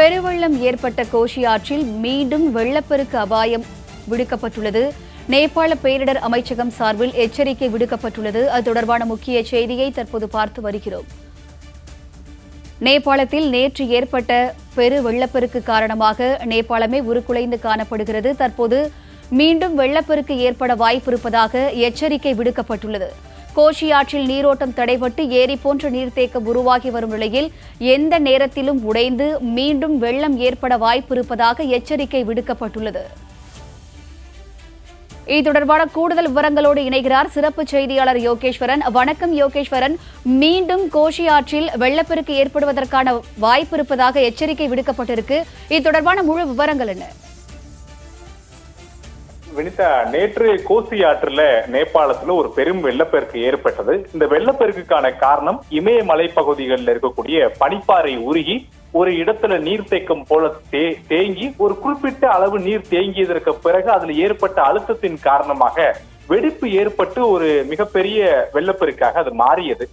பெருவெள்ளம் ஏற்பட்ட கோஷி ஆற்றில் மீண்டும் வெள்ளப்பெருக்கு அபாயம் விடுக்கப்பட்டுள்ளது. நேபாள பேரிடர் அமைச்சகம் சார்பில் எச்சரிக்கை விடுக்கப்பட்டுள்ளது. அது தொடர்பான முக்கிய செய்தியை தற்போது பார்த்து வருகிறோம். நேபாளத்தில் நேற்று ஏற்பட்ட பெரு வெள்ளப்பெருக்கு காரணமாக நேபாளமே உருக்குலைந்து காணப்படுகிறது. தற்போது மீண்டும் வெள்ளப்பெருக்கு ஏற்பட வாய்ப்பிருப்பதாக எச்சரிக்கை விடுக்கப்பட்டுள்ளது. கோஷி ஆற்றில் நீரோட்டம் தடைபட்டு ஏரி போன்ற நீர்த்தேக்கம் உருவாகி வரும் நிலையில் எந்த நேரத்திலும் உடைந்து மீண்டும் வெள்ளம் ஏற்பட வாய்ப்பிருப்பதாக எச்சரிக்கை விடுக்கப்பட்டுள்ளது. இது தொடர்பான கூடுதல் விவரங்களோடு இணைகிறார் சிறப்பு செய்தியாளர் யோகேஸ்வரன். வணக்கம் யோகேஸ்வரன். மீண்டும் கோஷி ஆற்றில் வெள்ளப்பெருக்கு ஏற்படுவதற்கான வாய்ப்பு இருப்பதாக எச்சரிக்கை விடுக்கப்பட்டிருக்கு. இது தொடர்பான முழு விவரங்கள் என்ன? வினிதா, நேற்று கோசி ஆற்றுல நேபாளத்துல ஒரு பெரும் வெள்ளப்பெருக்கு ஏற்பட்டது. இந்த வெள்ளப்பெருக்குக்கான காரணம் இமயமலை பகுதிகளில் இருக்கக்கூடிய பனிப்பாறை உருகி ஒரு இடத்துல நீர்த்தேக்கம் போல தேங்கி ஒரு குறிப்பிட்ட அளவு நீர் தேங்கியதற்கு பிறகு அதுல ஏற்பட்ட அழுத்தத்தின் காரணமாக வெடிப்பு ஏற்பட்டு ஒரு மிகப்பெரிய வெள்ளப்பெருக்காக அது மாறியது.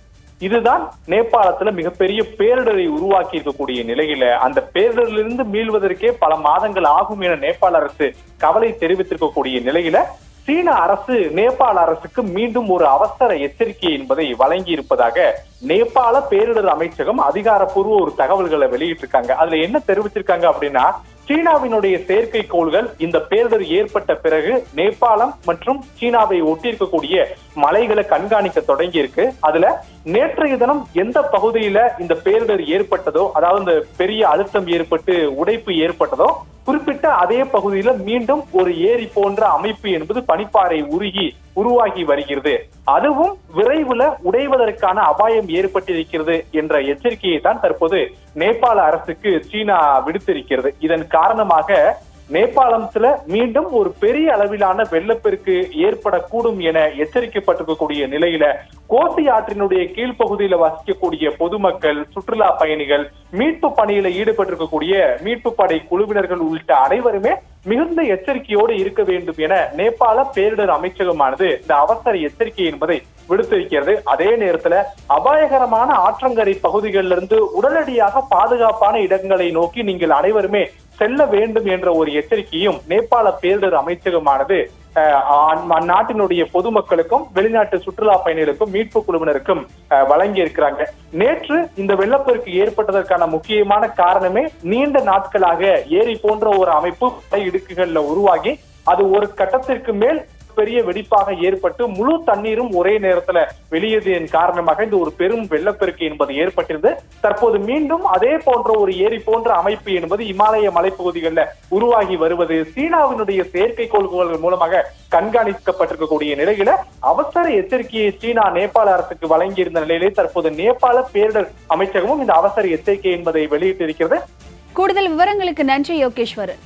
இதுதான் நேபாளத்துல மிகப்பெரிய பேரிடரை உருவாக்கி இருக்கக்கூடிய நிலையில அந்த பேரிடரிலிருந்து மீள்வதற்கே பல மாதங்கள் ஆகும் என நேபாள அரசு கவலை தெரிவித்திருக்கக்கூடிய நிலையில சீன அரசு நேபாள அரசுக்கு மீண்டும் ஒரு அவசர எச்சரிக்கை என்பதை வழங்கி இருப்பதாக நேபாள பேரிடர் அமைச்சகம் அதிகாரப்பூர்வ ஒரு தகவல்களை வெளியிட்டிருக்காங்க. அதுல என்ன தெரிவிச்சிருக்காங்க அப்படின்னா, சீனாவினுடைய செயற்கைக்கோள்கள் இந்த பேரிடர் ஏற்பட்ட பிறகு நேபாளம் மற்றும் சீனாவை ஒட்டி இருக்கக்கூடிய மலைகளை கண்காணிக்க தொடங்கி இருக்கு. அதுல நேற்றைய தினம் எந்த பகுதியில இந்த பேரிடர் ஏற்பட்டதோ, அதாவது இந்த பெரிய அழுத்தம் ஏற்பட்டு உடைப்பு ஏற்பட்டதோ, குறிப்பிட்ட அதே பகுதியில மீண்டும் ஒரு ஏரி போன்ற அமைப்பு என்பது பனிப்பாறை உருவாகி வருகிறது. அதுவும் விரைவில் உடைவதற்கான அபாயம் ஏற்பட்டிருக்கிறது என்ற எச்சரிக்கையை தான் தற்போது நேபாள அரசுக்கு சீனா விடுத்திருக்கிறது. இதன் காரணமாக நேபாளத்துல மீண்டும் ஒரு பெரிய அளவிலான வெள்ளப்பெருக்கு ஏற்படக்கூடும் என எச்சரிக்கப்பட்டிருக்கக்கூடிய நிலையில கோசி ஆற்றினுடைய கீழ்ப்பகுதியில வசிக்கக்கூடிய பொதுமக்கள், சுற்றுலா பயணிகள், மீட்பு பணியில ஈடுபட்டிருக்கக்கூடிய மீட்பு படை குழுவினர்கள் உள்ளிட்ட அனைவருமே மிகுந்த எச்சரிக்கையோடு இருக்க வேண்டும் என நேபாள பேரிடர் அமைச்சகமானது இந்த அவசர எச்சரிக்கை என்பதை விடுத்திருக்கிறது. அதே நேரத்துல அபாயகரமான ஆற்றங்கரை பகுதிகளிலிருந்து உடனடியாக பாதுகாப்பான இடங்களை நோக்கி நீங்கள் அனைவருமே செல்ல வேண்டும் என்ற ஒரு எச்சரிக்கையும் நேபாள பேரிடர் அமைச்சகமானது அந்நாட்டினுடைய பொதுமக்களுக்கும் வெளிநாட்டு சுற்றுலா பயணிகளுக்கும் மீட்பு குழுவினருக்கும் வழங்கி இருக்கிறாங்க. நேற்று இந்த வெள்ளப்பெருக்கு ஏற்பட்டதற்கான முக்கியமான காரணமே நீண்ட நாட்களாக ஏரி போன்ற ஒரு அமைப்பு பல இடுக்குகள்ல உருவாகி அது ஒரு கட்டத்திற்கு மேல் பெரிய வெடிப்பாக ஏற்பட்டு முழு தண்ணீரும் ஒரே நேரத்துல வெளியேறியதன் காரணமாக இந்த ஒரு பெரும் வெள்ளப்பெருக்கு என்பது ஏற்பட்டிருந்தது. தற்போது மீண்டும் அதே போன்ற ஒரு ஏரி போன்ற அமைப்பு என்பது இமாலய மலைப்பகுதிகளில் உருவாகி வருவது சீனாவினுடைய செயற்கைக்கோள்கள் மூலமாக கண்காணிக்கப்பட்டிருக்கக்கூடிய நிலையில அவசர எச்சரிக்கையை சீனா நேபாள அரசுக்கு வழங்கியிருந்த நிலையிலே தற்போது நேபாள பேரிடர் அமைச்சகமும் இந்த அவசர எச்சரிக்கை என்பதை வெளியிட்டிருக்கிறது. கூடுதல் விவரங்களுக்கு நன்றி யோகேஸ்வரன்.